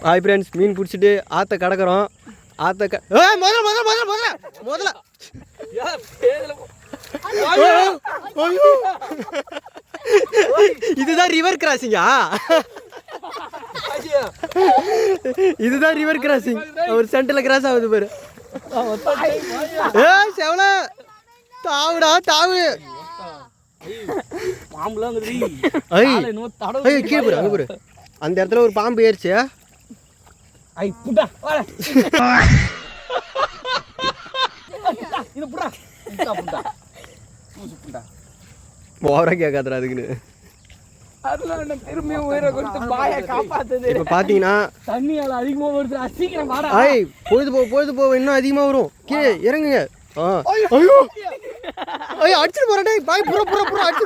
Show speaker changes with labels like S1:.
S1: Hi friends, மீன் பிடிச்சிட்டு ஆற்ற கடக்கிறோம். ஆற்ற முதல்ல இதுதான் ரிவர் கிராசிங்கா? இதுதான் ரிவர் கிராசிங். ஒரு சென்டர்ல கிராஸ் ஆகுது பாரு. செவல தாவுடா தாவு. கீழே போரு, அங்க போரு. அந்த இடத்துல ஒரு பாம்பு ஏறிச்சு. ஓவரா கேட்காதரா அதுக்குன்னு. இப்ப பாத்தீங்கன்னா பொழுது போக இன்னும் அதிகமா வரும். கீழே இறங்குங்க. அடிச்சுட்டு போறேன். பாய் புற புற புற அடிச்சு